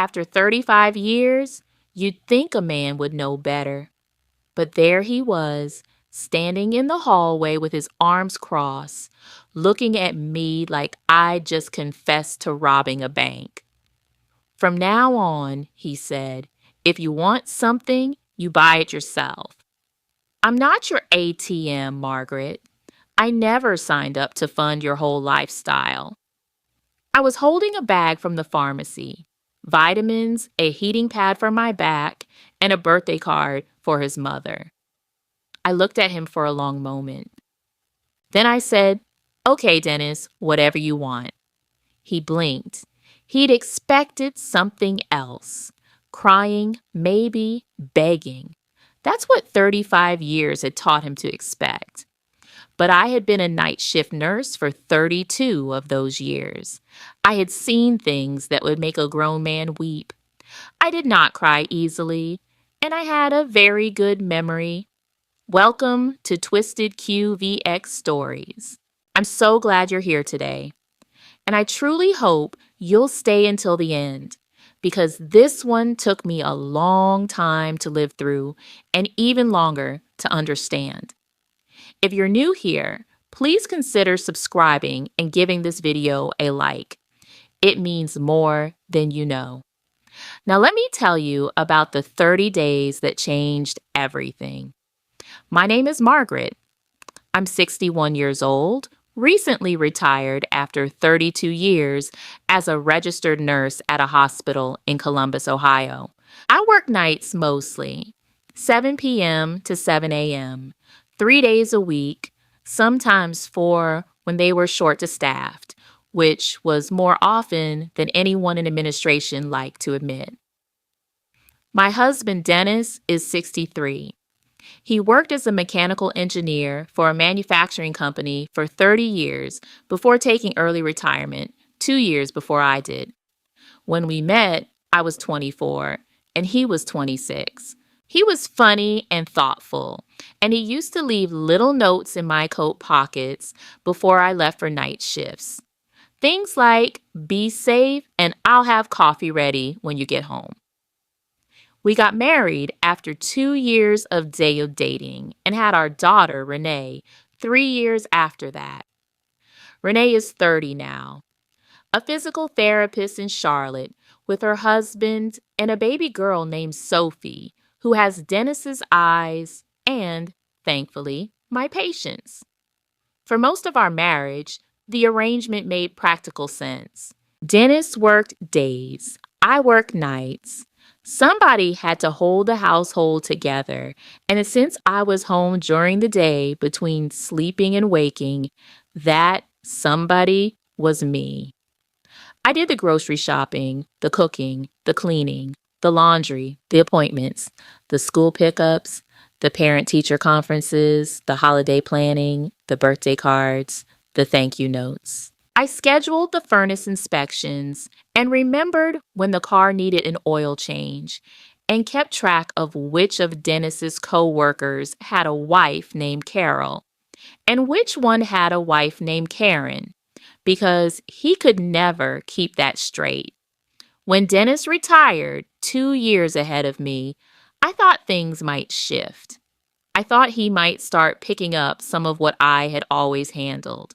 After 35 years, you'd think a man would know better. But there he was, standing in the hallway with his arms crossed, looking at me like I'd just confessed to robbing a bank. "From now on," he said, "if you want something, you buy it yourself. I'm not your ATM, Margaret. I never signed up to fund your whole lifestyle." I was holding a bag from the pharmacy, vitamins, a heating pad for my back, and a birthday card for his mother. I looked at him for a long moment. Then I said, "Okay, Dennis, whatever you want." He blinked. He'd expected something else. Crying, maybe, begging. That's what 35 years had taught him to expect. But I had been a night shift nurse for 32 of those years. I had seen things that would make a grown man weep. I did not cry easily, and I had a very good memory. Welcome to Twisted QVX Stories. I'm so glad you're here today, and I truly hope you'll stay until the end, because this one took me a long time to live through and even longer to understand. If you're new here, please consider subscribing and giving this video a like. It means more than you know. Now let me tell you about the 30 days that changed everything. My name is Margaret. I'm 61 years old, recently retired after 32 years as a registered nurse at a hospital in Columbus, Ohio. I work nights mostly, 7 p.m. to 7 a.m., 3 days a week, sometimes 4 when they were short-staffed, which was more often than anyone in administration liked to admit. My husband, Dennis, is 63. He worked as a mechanical engineer for a manufacturing company for 30 years before taking early retirement, 2 years before I did. When we met, I was 24 and he was 26. He was funny and thoughtful, and he used to leave little notes in my coat pockets before I left for night shifts. Things like, "Be safe and I'll have coffee ready when you get home." We got married after 2 years of dating and had our daughter, Renee, 3 years after that. Renee is 30 now, a physical therapist in Charlotte with her husband and a baby girl named Sophie, who has Dennis's eyes and, thankfully, my patience. For most of our marriage, the arrangement made practical sense. Dennis worked days, I worked nights. Somebody had to hold the household together, and since I was home during the day between sleeping and waking, that somebody was me. I did the grocery shopping, the cooking, the cleaning, the laundry, the appointments, the school pickups, the parent-teacher conferences, the holiday planning, the birthday cards, the thank you notes. I scheduled the furnace inspections and remembered when the car needed an oil change and kept track of which of Dennis's co-workers had a wife named Carol and which one had a wife named Karen, because he could never keep that straight. When Dennis retired 2 years ahead of me, I thought things might shift. I thought he might start picking up some of what I had always handled.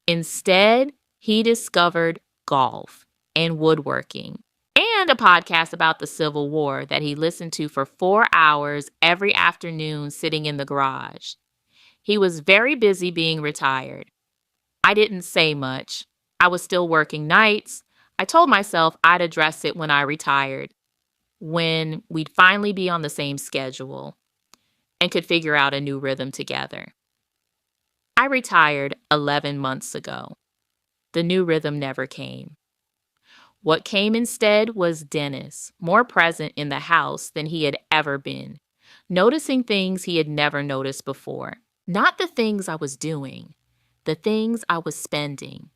Instead, he discovered golf and woodworking and a podcast about the Civil War that he listened to for 4 hours every afternoon sitting in the garage. He was very busy being retired. I didn't say much. I was still working nights. I told myself I'd address it when I retired, when we'd finally be on the same schedule and could figure out a new rhythm together. I retired 11 months ago. The new rhythm never came. What came instead was Dennis, more present in the house than he had ever been, noticing things he had never noticed before. Not the things I was doing, the things I was spending.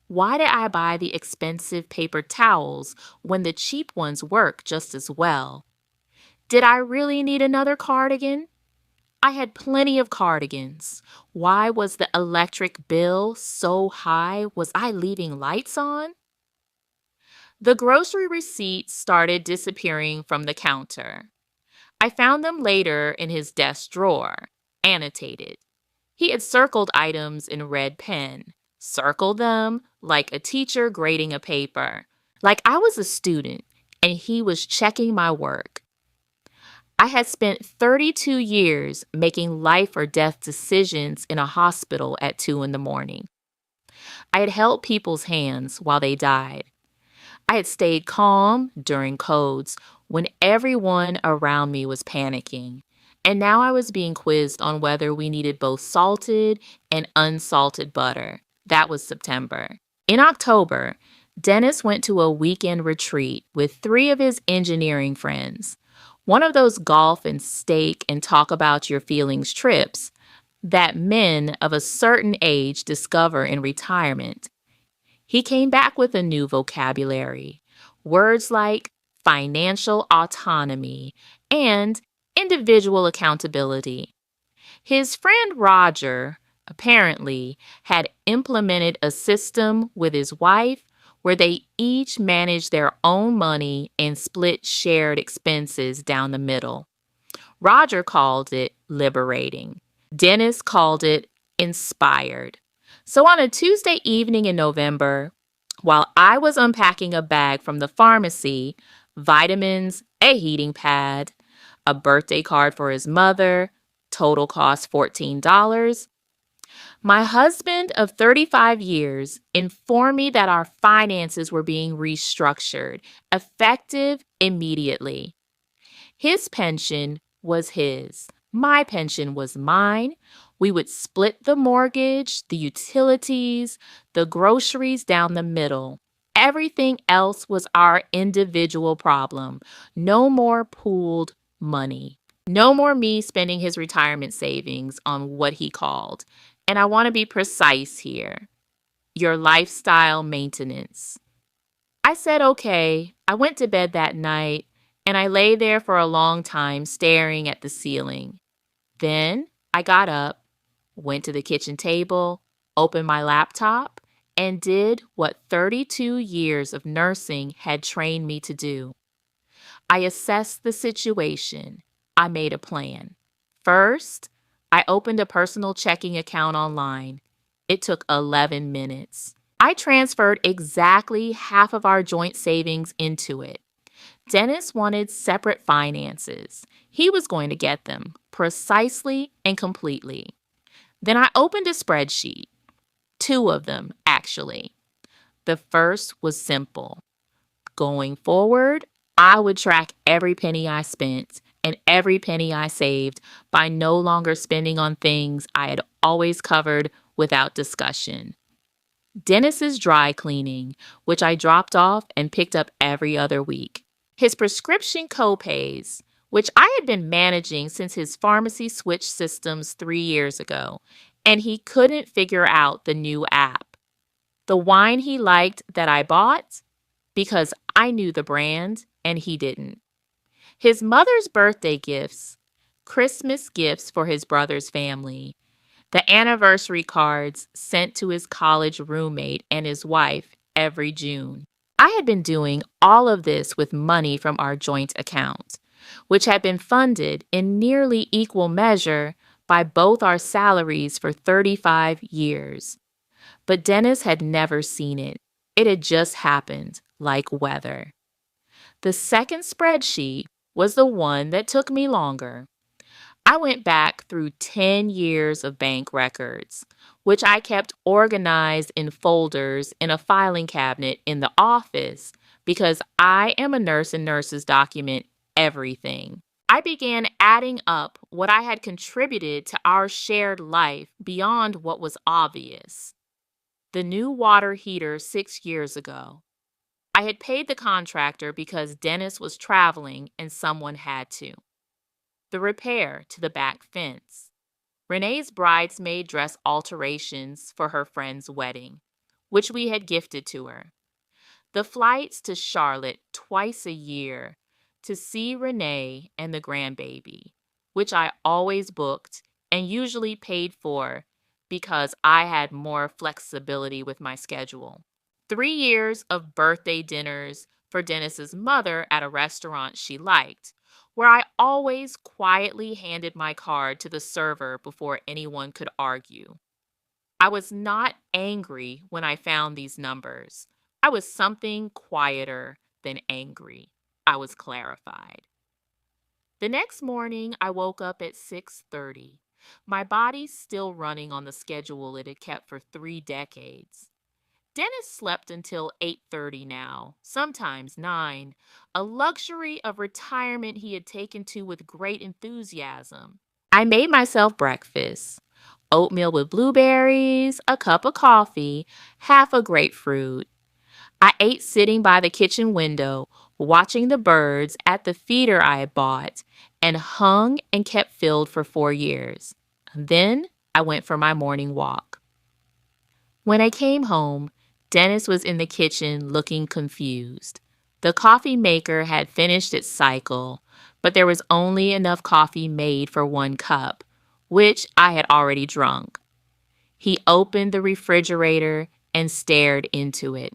Why did I buy the expensive paper towels when the cheap ones work just as well? Did I really need another cardigan? I had plenty of cardigans. Why was the electric bill so high? Was I leaving lights on? The grocery receipts started disappearing from the counter. I found them later in his desk drawer, annotated. He had circled items in red pen, circled them like a teacher grading a paper, like I was a student and he was checking my work. I had spent 32 years making life or death decisions in a hospital at 2 in the morning. I had held people's hands while they died. I had stayed calm during codes when everyone around me was panicking. And now I was being quizzed on whether we needed both salted and unsalted butter. That was September. In October, Dennis went to a weekend retreat with 3 of his engineering friends. One of those golf and steak and talk about your feelings trips that men of a certain age discover in retirement. He came back with a new vocabulary, words like financial autonomy and individual accountability. His friend Roger apparently had implemented a system with his wife where they each managed their own money and split shared expenses down the middle. Roger called it liberating. Dennis called it inspired. So on a Tuesday evening in November, while I was unpacking a bag from the pharmacy, vitamins, a heating pad, a birthday card for his mother, total cost $14, my husband of 35 years informed me that our finances were being restructured, effective immediately. His pension was his. My pension was mine. We would split the mortgage, the utilities, the groceries down the middle. Everything else was our individual problem. No more pooled money. No more me spending his retirement savings on what he called, and I want to be precise here, your lifestyle maintenance. I said okay. I went to bed that night and I lay there for a long time staring at the ceiling. Then I got up, went to the kitchen table, opened my laptop, and did what 32 years of nursing had trained me to do. I assessed the situation. I made a plan. First, I opened a personal checking account online. It took 11 minutes. I transferred exactly half of our joint savings into it. Dennis wanted separate finances. He was going to get them precisely and completely. Then I opened a spreadsheet, 2 of them, actually. The first was simple. Going forward, I would track every penny I spent and every penny I saved by no longer spending on things I had always covered without discussion. Dennis's dry cleaning, which I dropped off and picked up every other week. His prescription copays, which I had been managing since his pharmacy switched systems 3 years ago, and he couldn't figure out the new app. The wine he liked that I bought, because I knew the brand and he didn't. His mother's birthday gifts, Christmas gifts for his brother's family, the anniversary cards sent to his college roommate and his wife every June. I had been doing all of this with money from our joint account, which had been funded in nearly equal measure by both our salaries for 35 years. But Dennis had never seen it. It had just happened, like weather. The second spreadsheet was the one that took me longer. I went back through 10 years of bank records, which I kept organized in folders in a filing cabinet in the office because I am a nurse and nurses document everything. I began adding up what I had contributed to our shared life beyond what was obvious. The new water heater 6 years ago. I had paid the contractor because Dennis was traveling and someone had to. The repair to the back fence. Renee's bridesmaid dress alterations for her friend's wedding, which we had gifted to her. The flights to Charlotte twice a year to see Renee and the grandbaby, which I always booked and usually paid for because I had more flexibility with my schedule. 3 years of birthday dinners for Dennis's mother at a restaurant she liked, where I always quietly handed my card to the server before anyone could argue. I was not angry when I found these numbers. I was something quieter than angry. I was clarified. The next morning, I woke up at 6:30. My body still running on the schedule it had kept for 3 decades. Dennis slept until 8:30 now, sometimes 9, a luxury of retirement he had taken to with great enthusiasm. I made myself breakfast: oatmeal with blueberries, a cup of coffee, half a grapefruit. I ate sitting by the kitchen window, watching the birds at the feeder I had bought and hung and kept filled for 4 years. Then I went for my morning walk. When I came home, Dennis was in the kitchen looking confused. The coffee maker had finished its cycle, but there was only enough coffee made for 1 cup, which I had already drunk. He opened the refrigerator and stared into it.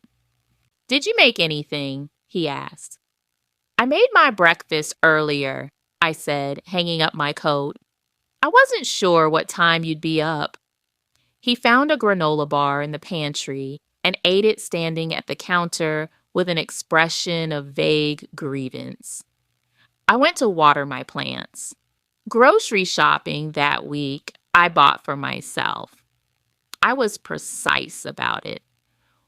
"Did you make anything?" he asked. "I made my breakfast earlier," I said, hanging up my coat. "I wasn't sure what time you'd be up." He found a granola bar in the pantry and ate it standing at the counter with an expression of vague grievance. I went to water my plants. Grocery shopping that week, I bought for myself. I was precise about it: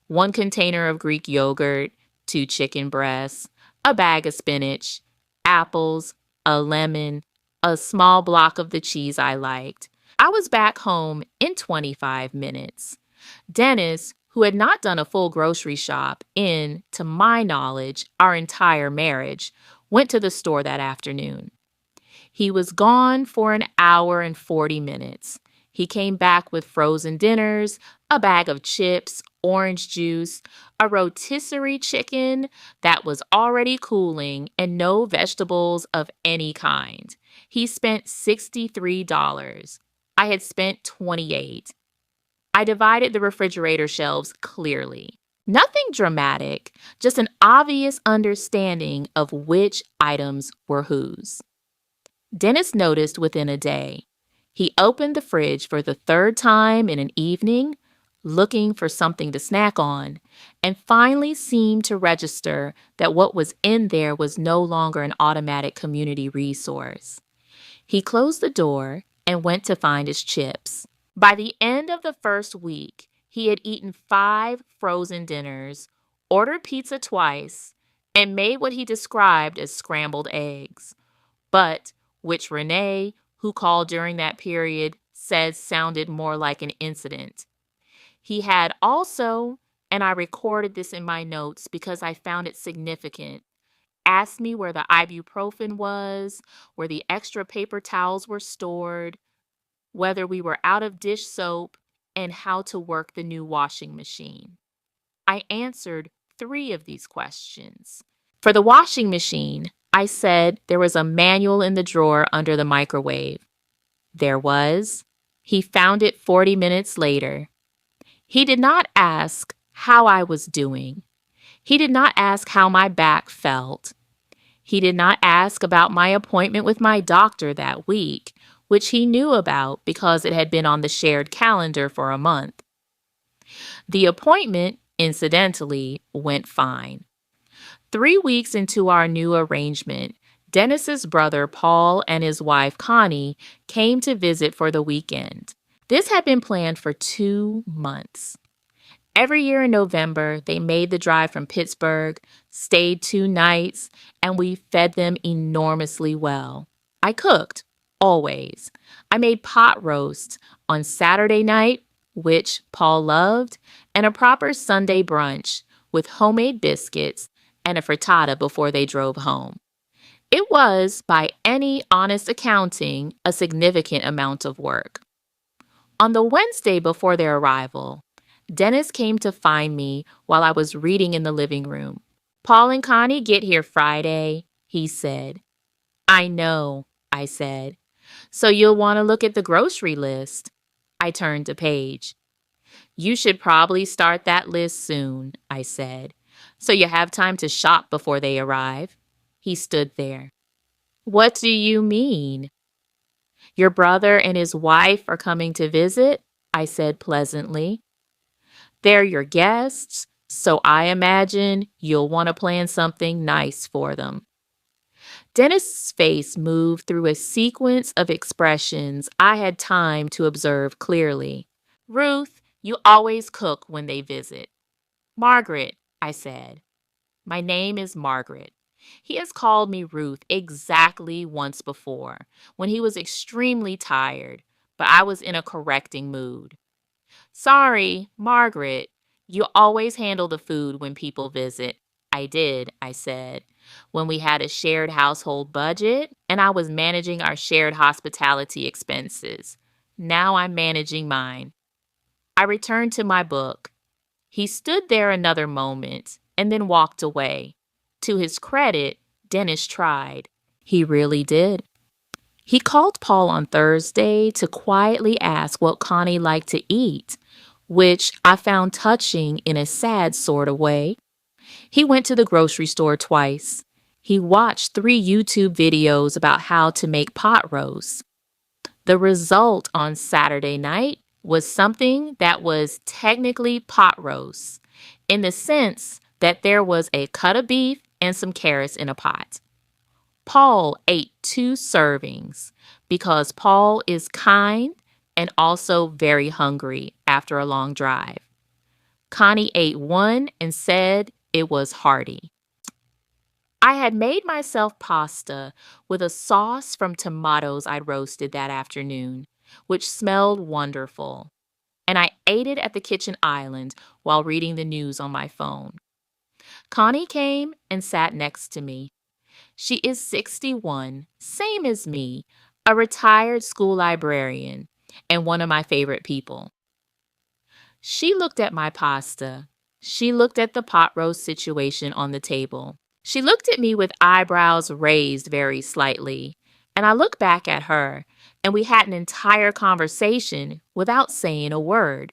1 container of Greek yogurt, 2 chicken breasts, a bag of spinach, apples, a lemon, a small block of the cheese I liked. I was back home in 25 minutes. Dennis, who had not done a full grocery shop in, to my knowledge, our entire marriage, went to the store that afternoon. He was gone for an hour and 40 minutes. He came back with frozen dinners, a bag of chips, orange juice, a rotisserie chicken that was already cooling, and no vegetables of any kind. He spent $63. I had spent $28. I divided the refrigerator shelves clearly. Nothing dramatic, just an obvious understanding of which items were whose. Dennis noticed within a day. He opened the fridge for the 3rd time in an evening, looking for something to snack on, and finally seemed to register that what was in there was no longer an automatic community resource. He closed the door and went to find his chips. By the end of the first week, he had eaten 5 frozen dinners, ordered pizza twice, and made what he described as scrambled eggs, but which Renee, who called during that period, said sounded more like an incident. He had also, and I recorded this in my notes because I found it significant, asked me where the ibuprofen was, where the extra paper towels were stored, whether we were out of dish soap, and how to work the new washing machine. I answered 3 of these questions. For the washing machine, I said there was a manual in the drawer under the microwave. There was. He found it 40 minutes later. He did not ask how I was doing. He did not ask how my back felt. He did not ask about my appointment with my doctor that week, which he knew about because it had been on the shared calendar for a month. The appointment, incidentally, went fine. 3 weeks into our new arrangement, Dennis's brother Paul and his wife Connie came to visit for the weekend. This had been planned for 2 months. Every year in November, they made the drive from Pittsburgh, stayed 2 nights, and we fed them enormously well. I cooked, always. I made pot roast on Saturday night, which Paul loved, and a proper Sunday brunch with homemade biscuits and a frittata before they drove home. It was, by any honest accounting, a significant amount of work. On the Wednesday before their arrival, Dennis came to find me while I was reading in the living room. "Paul and Connie get here Friday," he said. "I know," I said. "So you'll want to look at the grocery list." I turned to Paige. You should probably start that list soon, I said, so you have time to shop before they arrive. He stood there. What do you mean? Your brother and his wife are coming to visit, I said pleasantly. They're your guests, so I imagine you'll want to plan something nice for them. Dennis's face moved through a sequence of expressions I had time to observe clearly. Ruth, you always cook when they visit. Margaret, I said. My name is Margaret. He has called me Ruth exactly once before, when he was extremely tired, but I was in a correcting mood. Sorry, Margaret. You always handle the food when people visit. I did, I said, when we had a shared household budget and I was managing our shared hospitality expenses. Now I'm managing mine. I returned to my book. He stood there another moment and then walked away. To his credit, Dennis tried. He really did. He called Paul on Thursday to quietly ask what Connie liked to eat, which I found touching in a sad sort of way. He went to the grocery store twice. He watched 3 YouTube videos about how to make pot roast. The result on Saturday night was something that was technically pot roast, in the sense that there was a cut of beef and some carrots in a pot. Paul ate 2 servings because Paul is kind and also very hungry after a long drive. Connie ate one and said it was hearty. I had made myself pasta with a sauce from tomatoes I'd roasted that afternoon, which smelled wonderful, and I ate it at the kitchen island while reading the news on my phone. Connie came and sat next to me. She is 61, same as me, a retired school librarian, and one of my favorite people. She looked at my pasta. She looked at the pot roast situation on the table. She looked at me with eyebrows raised very slightly, and I looked back at her, and we had an entire conversation without saying a word.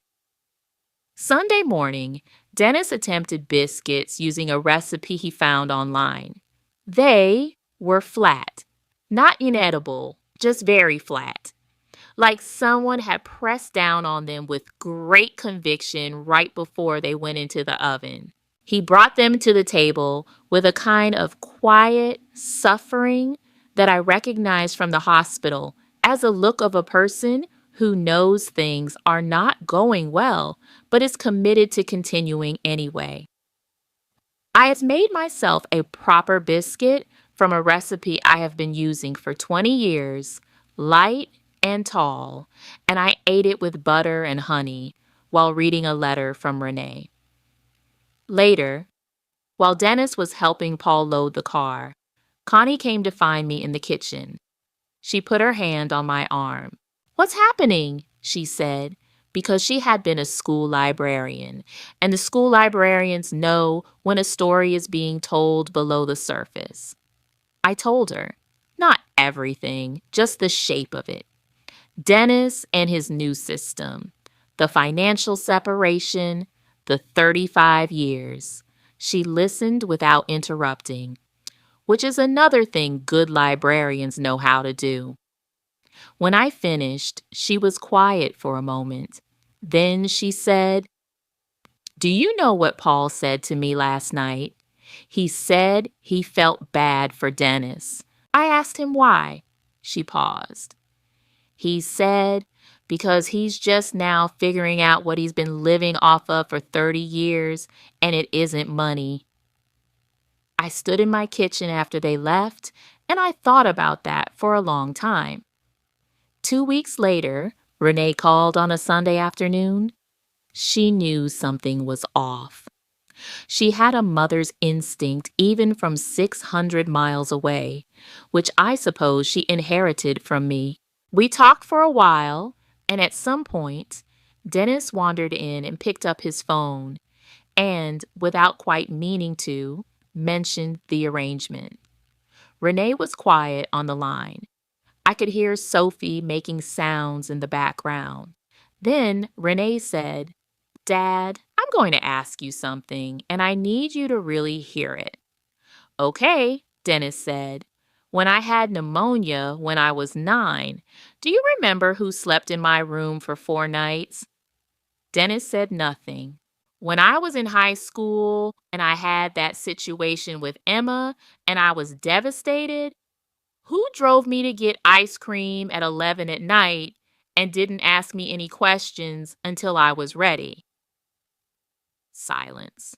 Sunday morning, Dennis attempted biscuits using a recipe he found online. They were flat, not inedible, just very flat, like someone had pressed down on them with great conviction right before they went into the oven. He brought them to the table with a kind of quiet suffering that I recognized from the hospital as a look of a person who knows things are not going well, but is committed to continuing anyway. I had made myself a proper biscuit from a recipe I have been using for 20 years, light and tall, and I ate it with butter and honey while reading a letter from Renee. Later, while Dennis was helping Paul load the car, Connie came to find me in the kitchen. She put her hand on my arm. "What's happening?" she said, because she had been a school librarian, and the school librarians know when a story is being told below the surface. I told her, not everything, just the shape of it. Dennis and his new system, the financial separation, the 35 years. She listened without interrupting, which is another thing good librarians know how to do. When I finished, she was quiet for a moment. Then she said, "Do you know what Paul said to me last night? He said he felt bad for Dennis. I asked him why." She paused. "He said because he's just now figuring out what he's been living off of for 30 years, and it isn't money." I stood in my kitchen after they left, and I thought about that for a long time. 2 weeks later, Renee called on a Sunday afternoon. She knew something was off. She had a mother's instinct even from 600 miles away, which I suppose she inherited from me. We talked for a while, and at some point, Dennis wandered in and picked up his phone and, without quite meaning to, mentioned the arrangement. Renee was quiet on the line. I could hear Sophie making sounds in the background. Then Renee said, Dad, I'm going to ask you something, and I need you to really hear it. Okay, Dennis said. When I had pneumonia when I was 9, do you remember who slept in my room for 4 nights? Dennis said nothing. When I was in high school and I had that situation with Emma and I was devastated, who drove me to get ice cream at 11 at night and didn't ask me any questions until I was ready? Silence.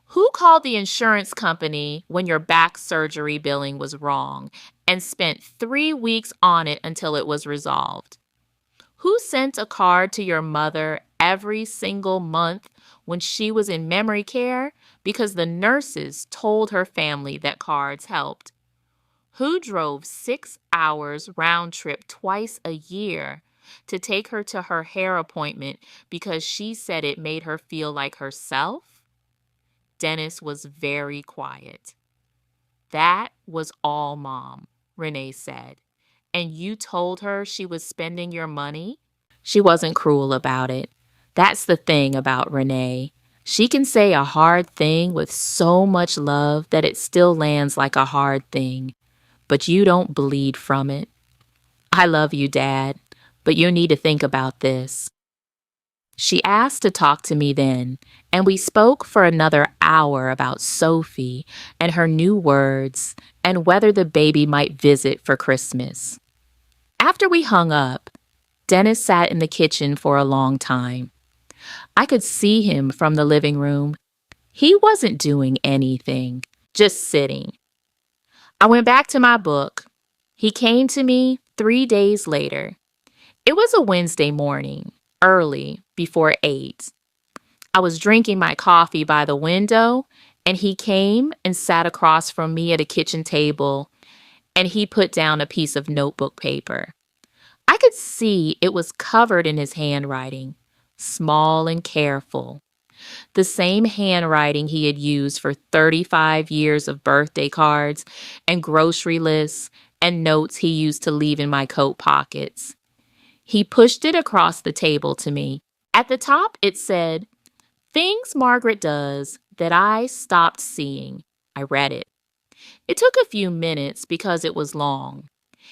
Who called the insurance company when your back surgery billing was wrong and spent 3 weeks on it until it was resolved? Who sent a card to your mother every single month when she was in memory care because the nurses told her family that cards helped? Who drove 6 hours round trip twice a year to take her to her hair appointment because she said it made her feel like herself? Dennis was very quiet. That was all, Mom, Renee said. And you told her she was spending your money? She wasn't cruel about it. That's the thing about Renee. She can say a hard thing with so much love that it still lands like a hard thing. But you don't bleed from it. I love you, Dad, but you need to think about this. She asked to talk to me then, and we spoke for another hour about Sophie and her new words and whether the baby might visit for Christmas. After we hung up, Dennis sat in the kitchen for a long time. I could see him from the living room. He wasn't doing anything, just sitting. I went back to my book. He came to me 3 days later. It was a Wednesday morning, early, before 8. I was drinking my coffee by the window, and he came and sat across from me at a kitchen table, and he put down a piece of notebook paper. I could see it was covered in his handwriting, small and careful. The same handwriting he had used for 35 years of birthday cards and grocery lists and notes he used to leave in my coat pockets. He pushed it across the table to me. At the top, it said, "Things Margaret does that I stopped seeing." I read it. It took a few minutes because it was long.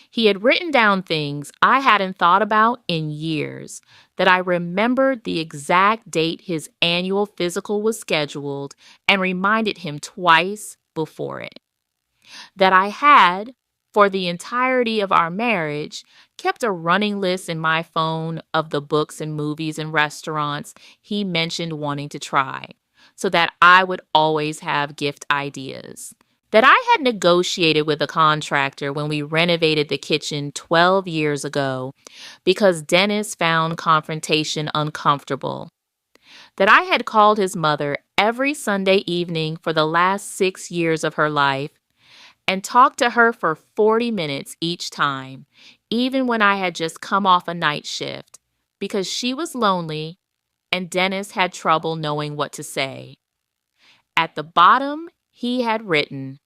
He had written down things I hadn't thought about in years, that I remembered the exact date his annual physical was scheduled and reminded him twice before it. That I had, for the entirety of our marriage, kept a running list in my phone of the books and movies and restaurants he mentioned wanting to try, so that I would always have gift ideas. That I had negotiated with a contractor when we renovated the kitchen 12 years ago because Dennis found confrontation uncomfortable. That I had called his mother every Sunday evening for the last 6 years of her life and talked to her for 40 minutes each time, even when I had just come off a night shift, because she was lonely and Dennis had trouble knowing what to say. At the bottom, he had written,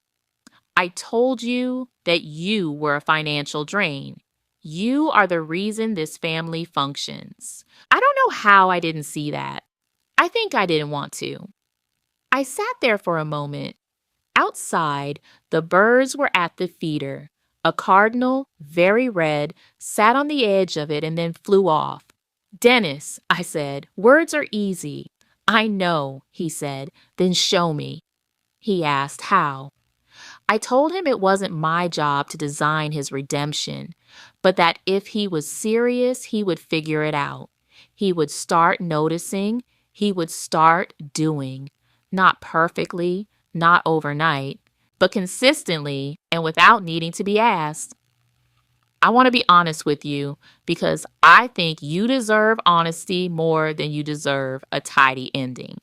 "I told you that you were a financial drain. You are the reason this family functions." I don't know how I didn't see that. I think I didn't want to. I sat there for a moment. Outside, the birds were at the feeder. A cardinal, very red, sat on the edge of it and then flew off. "Dennis," I said, "words are easy." "I know," he said. "Then show me." He asked how. I told him it wasn't my job to design his redemption, but that if he was serious, he would figure it out. He would start noticing. He would start doing. Not perfectly, not overnight, but consistently and without needing to be asked. I want to be honest with you because I think you deserve honesty more than you deserve a tidy ending.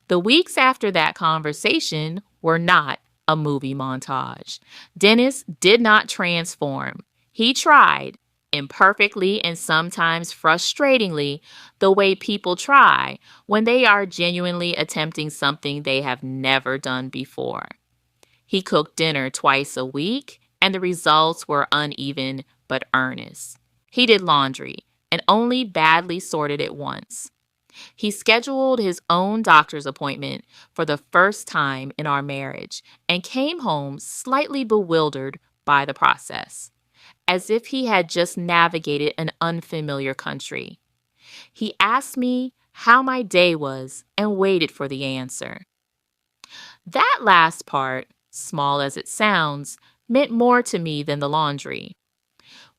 The weeks after that conversation were not a movie montage. Dennis did not transform. He tried, imperfectly and sometimes frustratingly, the way people try when they are genuinely attempting something they have never done before. He cooked dinner twice a week, and the results were uneven but earnest. He did laundry and only badly sorted it once. He scheduled his own doctor's appointment for the first time in our marriage and came home slightly bewildered by the process, as if he had just navigated an unfamiliar country. He asked me how my day was and waited for the answer. That last part, small as it sounds, meant more to me than the laundry.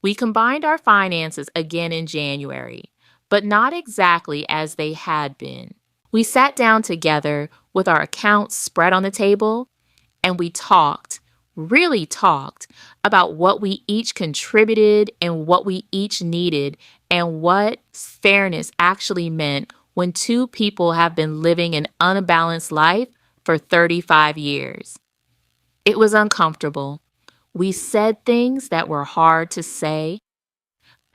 We combined our finances again in January, but not exactly as they had been. We sat down together with our accounts spread on the table, and we talked, really talked, about what we each contributed and what we each needed and what fairness actually meant when two people have been living an unbalanced life for 35 years. It was uncomfortable. We said things that were hard to say.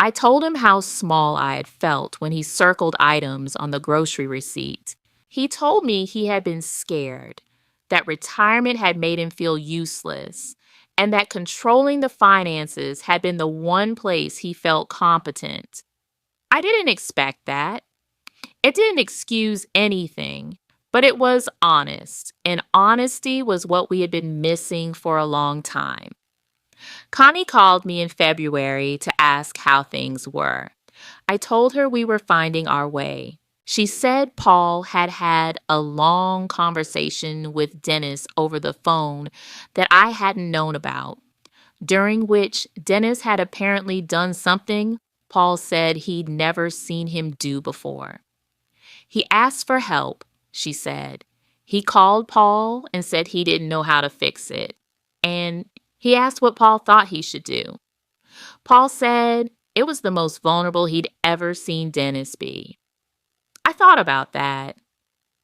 I told him how small I had felt when he circled items on the grocery receipt. He told me he had been scared, that retirement had made him feel useless, and that controlling the finances had been the one place he felt competent. I didn't expect that. It didn't excuse anything, but it was honest, and honesty was what we had been missing for a long time. Connie called me in February to ask how things were. I told her we were finding our way. She said Paul had had a long conversation with Dennis over the phone that I hadn't known about, during which Dennis had apparently done something Paul said he'd never seen him do before. He asked for help, she said. He called Paul and said he didn't know how to fix it. And he asked what Paul thought he should do. Paul said it was the most vulnerable he'd ever seen Dennis be. I thought about that.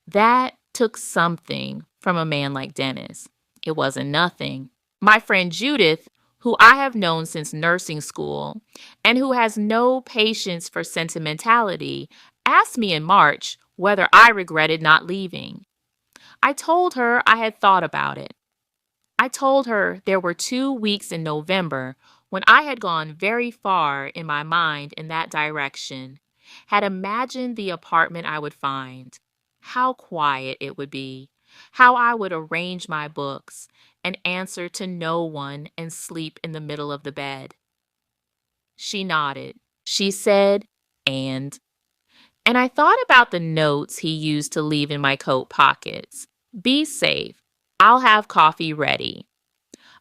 That took something from a man like Dennis. It wasn't nothing. My friend Judith, who I have known since nursing school and who has no patience for sentimentality, asked me in March whether I regretted not leaving. I told her I had thought about it. I told her there were 2 weeks in November when I had gone very far in my mind in that direction, had imagined the apartment I would find, how quiet it would be, how I would arrange my books and answer to no one and sleep in the middle of the bed. She nodded. She said, and I thought about the notes he used to leave in my coat pockets. Be safe. I'll have coffee ready.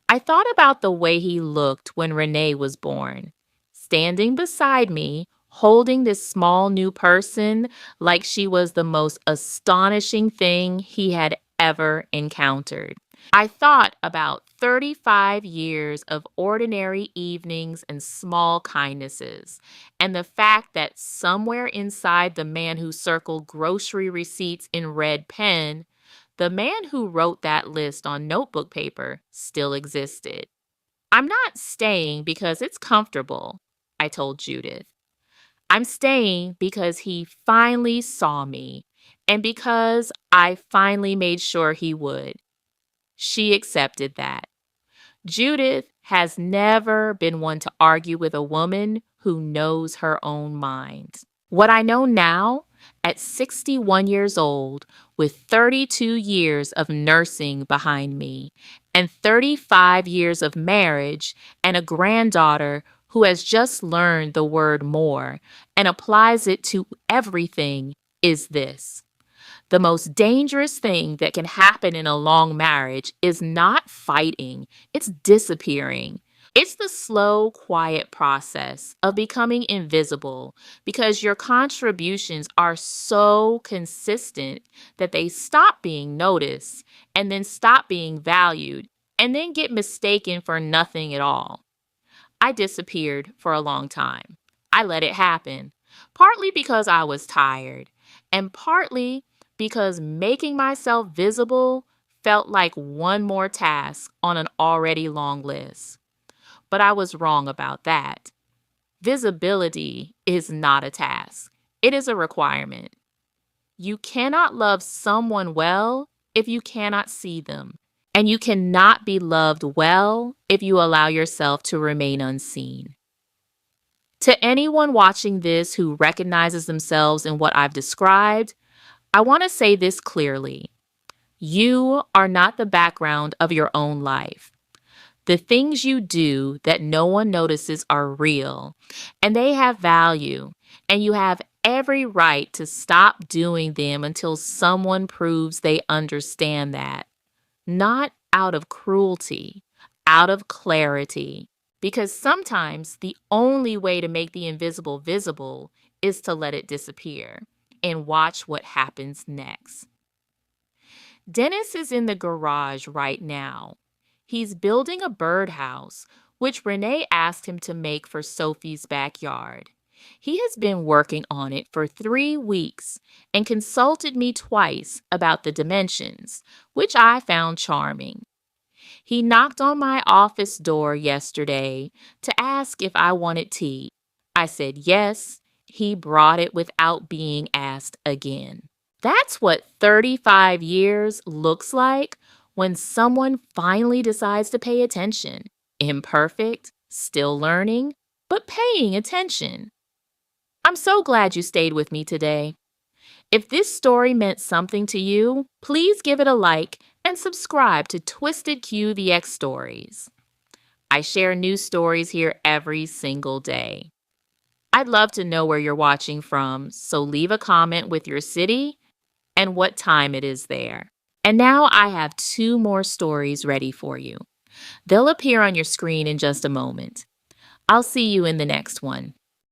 I thought about the way he looked when Renee was born, standing beside me, holding this small new person like she was the most astonishing thing he had ever encountered. I thought about 35 years of ordinary evenings and small kindnesses, and the fact that somewhere inside the man who circled grocery receipts in red pen, the man who wrote that list on notebook paper still existed. I'm not staying because it's comfortable, I told Judith. I'm staying because he finally saw me and because I finally made sure he would. She accepted that. Judith has never been one to argue with a woman who knows her own mind. What I know now, at 61 years old, with 32 years of nursing behind me, and 35 years of marriage, and a granddaughter who has just learned the word more and applies it to everything, is this. The most dangerous thing that can happen in a long marriage is not fighting, it's disappearing. It's the slow, quiet process of becoming invisible because your contributions are so consistent that they stop being noticed and then stop being valued and then get mistaken for nothing at all. I disappeared for a long time. I let it happen, partly because I was tired, and partly because making myself visible felt like one more task on an already long list. But I was wrong about that. Visibility is not a task. It is a requirement. You cannot love someone well if you cannot see them. And you cannot be loved well if you allow yourself to remain unseen. To anyone watching this who recognizes themselves in what I've described, I want to say this clearly. You are not the background of your own life. The things you do that no one notices are real, and they have value, and you have every right to stop doing them until someone proves they understand that. Not out of cruelty, out of clarity. Because sometimes the only way to make the invisible visible is to let it disappear and watch what happens next. Dennis is in the garage right now. He's building a birdhouse, which Renee asked him to make for Sophie's backyard. He has been working on it for 3 weeks and consulted me twice about the dimensions, which I found charming. He knocked on my office door yesterday to ask if I wanted tea. I said yes. He brought it without being asked again. That's what 35 years looks like when someone finally decides to pay attention. Imperfect, still learning, but paying attention. I'm so glad you stayed with me today. If this story meant something to you, please give it a like and subscribe to Twisted Q the X Stories. I share new stories here every single day. I'd love to know where you're watching from, so leave a comment with your city and what time it is there. And now I have 2 more stories ready for you. They'll appear on your screen in just a moment. I'll see you in the next one.